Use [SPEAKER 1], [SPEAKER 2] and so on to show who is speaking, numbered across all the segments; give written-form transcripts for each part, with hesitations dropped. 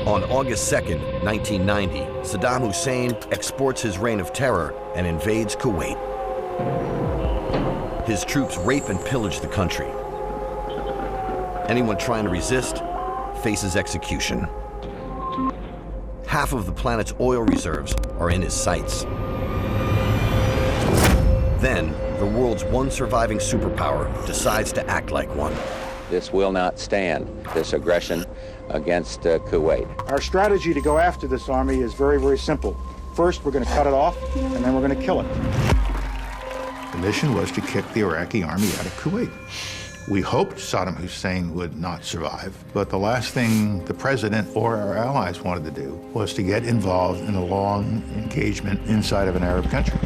[SPEAKER 1] On August 2nd, 1990, Saddam Hussein exports his reign of terror and invades Kuwait. His troops rape and pillage the country. Anyone trying to resist faces execution. Half of the planet's oil reserves are in his sights. Then, the world's one surviving superpower decides to act like one.
[SPEAKER 2] This will not stand, this aggression against Kuwait.
[SPEAKER 3] Our strategy to go after this army is very, very simple. First, we're going to cut it off, and then we're going to kill it.
[SPEAKER 4] The mission was to kick the Iraqi army out of Kuwait. We hoped Saddam Hussein would not survive, but the last thing the president or our allies wanted to do was to get involved in a long engagement inside of an Arab country.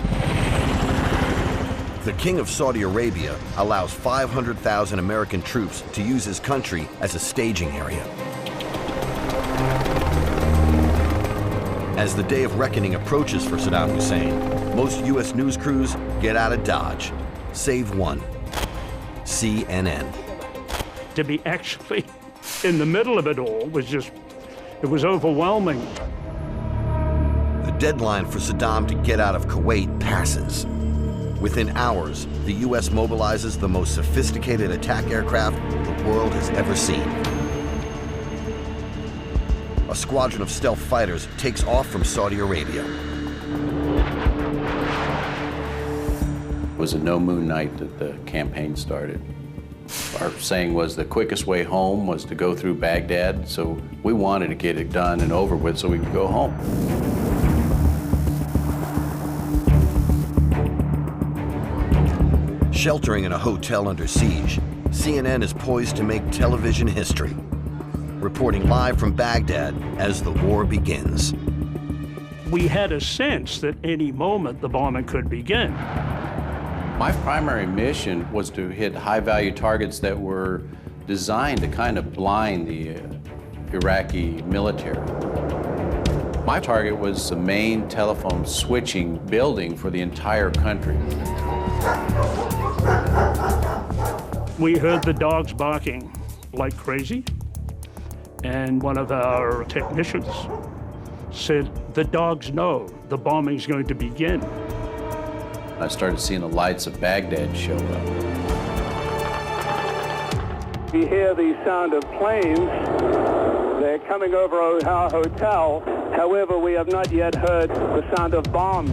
[SPEAKER 1] The King of Saudi Arabia allows 500,000 American troops to use his country as a staging area. As the day of reckoning approaches for Saddam Hussein, most U.S. news crews get out of Dodge, save one, CNN.
[SPEAKER 5] To be actually in the middle of it all was just, it was overwhelming.
[SPEAKER 1] The deadline for Saddam to get out of Kuwait passes. Within hours, the U.S. mobilizes the most sophisticated attack aircraft the world has ever seen. A squadron of stealth fighters takes off from Saudi Arabia.
[SPEAKER 6] It was a no-moon night that the campaign started. Our saying was the quickest way home was to go through Baghdad, so we wanted to get it done and over with so we could go home.
[SPEAKER 1] Sheltering in a hotel under siege, CNN is poised to make television history, reporting live from Baghdad as the war begins.
[SPEAKER 5] We had a sense that any moment the bombing could begin.
[SPEAKER 6] My primary mission was to hit high-value targets that were designed to kind of blind the Iraqi military. My target was the main telephone switching building for the entire country.
[SPEAKER 5] We heard the dogs barking like crazy, and one of our technicians said, "The dogs know the bombing's going to begin."
[SPEAKER 6] I started seeing the lights of Baghdad show up.
[SPEAKER 7] We hear the sound of planes. They're coming over our hotel. However, we have not yet heard the sound of bombs.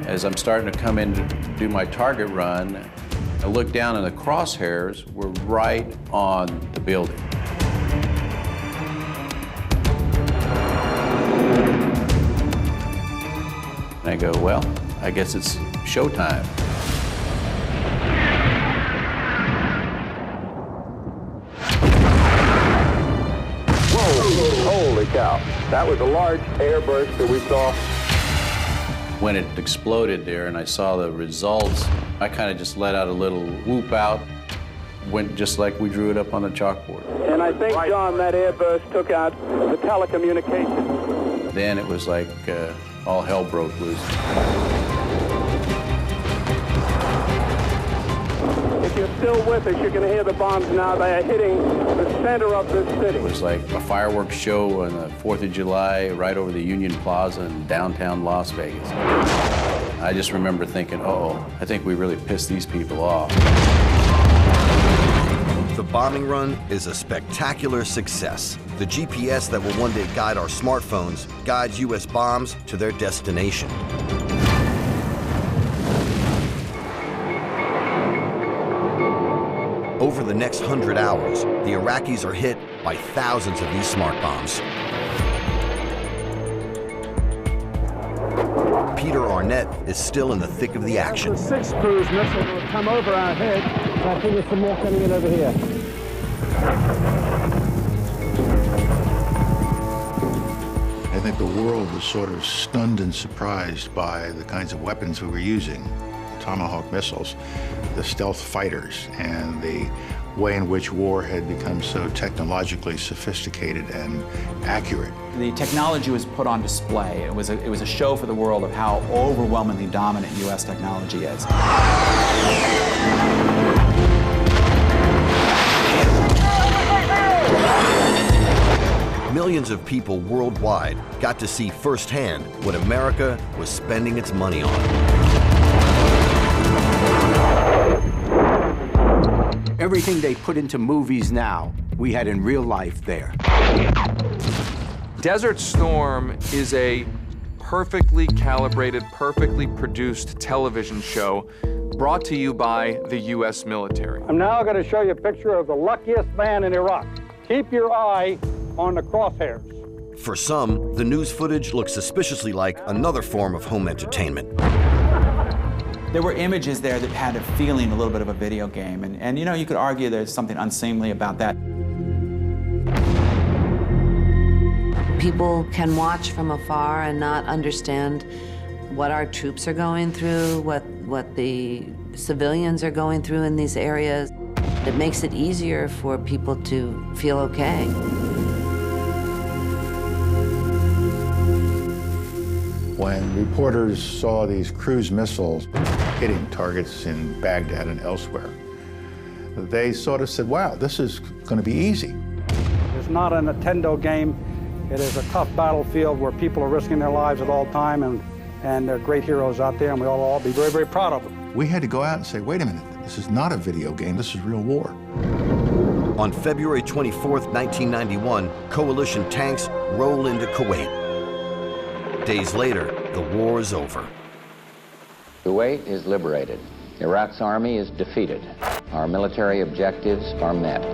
[SPEAKER 6] As I'm starting to come in to do my target run, I look down and the crosshairs were right on the building. And I go, well, I guess it's showtime.
[SPEAKER 7] Whoa, holy cow. That was a large airburst that we saw.
[SPEAKER 6] When it exploded there and I saw the results, I kind of just let out a little whoop out, went just like we drew it up on the chalkboard.
[SPEAKER 7] And I think, John, that airburst took out the telecommunications.
[SPEAKER 6] Then it was like all hell broke loose.
[SPEAKER 7] If you're still with us, you're going to hear the bombs now. They are hitting the center of this city.
[SPEAKER 6] It was like a fireworks show on the 4th of July right over the Union Plaza in downtown Las Vegas. I just remember thinking, uh-oh, I think we really pissed these people off.
[SPEAKER 1] The bombing run is a spectacular success. The GPS that will one day guide our smartphones guides U.S. bombs to their destination. Over the next 100 hours, the Iraqis are hit by thousands of these smart bombs. Peter Arnett is still in the thick of the action.
[SPEAKER 7] The 6 cruise missile will come over our head. I think there's some more coming in over here.
[SPEAKER 4] I think the world was sort of stunned and surprised by the kinds of weapons we were using. Tomahawk missiles, the stealth fighters, and the way in which war had become so technologically sophisticated and accurate.
[SPEAKER 8] The technology was put on display. It was a show for the world of how overwhelmingly dominant U.S. technology is.
[SPEAKER 1] millions of people worldwide got to see firsthand what America was spending its money on.
[SPEAKER 9] Everything they put into movies now, we had in real life there.
[SPEAKER 10] Desert Storm is a perfectly calibrated, perfectly produced television show brought to you by the U.S. military.
[SPEAKER 3] I'm now going to show you a picture of the luckiest man in Iraq. Keep your eye on the crosshairs.
[SPEAKER 1] For some, the news footage looks suspiciously like another form of home entertainment.
[SPEAKER 8] There were images there that had a feeling a little bit of a video game, and you know, you could argue there's something unseemly about that.
[SPEAKER 11] People can watch from afar and not understand what our troops are going through, what the civilians are going through in these areas. It makes it easier for people to feel okay.
[SPEAKER 4] When reporters saw these cruise missiles hitting targets in Baghdad and elsewhere, they sort of said, wow, this is going to be easy.
[SPEAKER 3] It's not a Nintendo game. It is a tough battlefield where people are risking their lives at all time, and they're great heroes out there, and we ought to all be very, very proud of them.
[SPEAKER 4] We had to go out and say, wait a minute, this is not a video game, this is real war.
[SPEAKER 1] On February 24th, 1991, coalition tanks roll into Kuwait. Days later, the war is over.
[SPEAKER 2] Kuwait is liberated. Iraq's army is defeated. Our military objectives are met.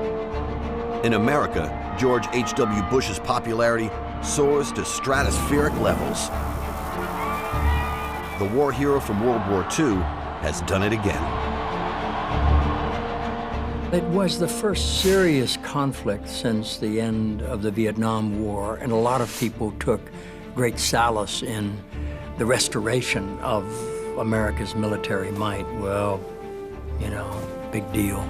[SPEAKER 1] In America, George H.W. Bush's popularity soars to stratospheric levels. The war hero from World War II has done it again.
[SPEAKER 12] It was the first serious conflict since the end of the Vietnam War, and a lot of people took great solace in the restoration of America's military might. Well, you know, big deal.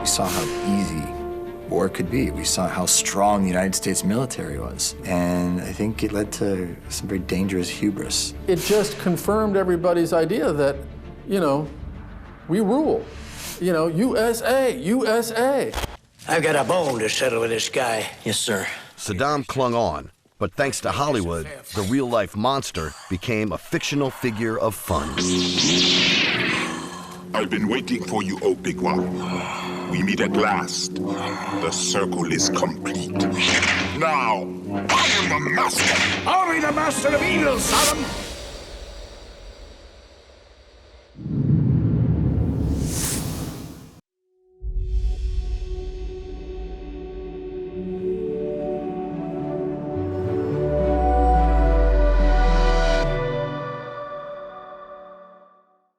[SPEAKER 13] We saw how easy war could be. We saw how strong the United States military was. And I think it led to some very dangerous hubris.
[SPEAKER 14] It just confirmed everybody's idea that, you know, we rule. You know, USA, USA.
[SPEAKER 15] I've got a bone to settle with this guy. Yes, sir.
[SPEAKER 1] Saddam clung on, but thanks to Hollywood, the real-life monster became a fictional figure of fun.
[SPEAKER 16] I've been waiting for you, oh big one. We meet at last. The circle is complete. Now, I am the master.
[SPEAKER 15] I'll be the master of evil, Saddam.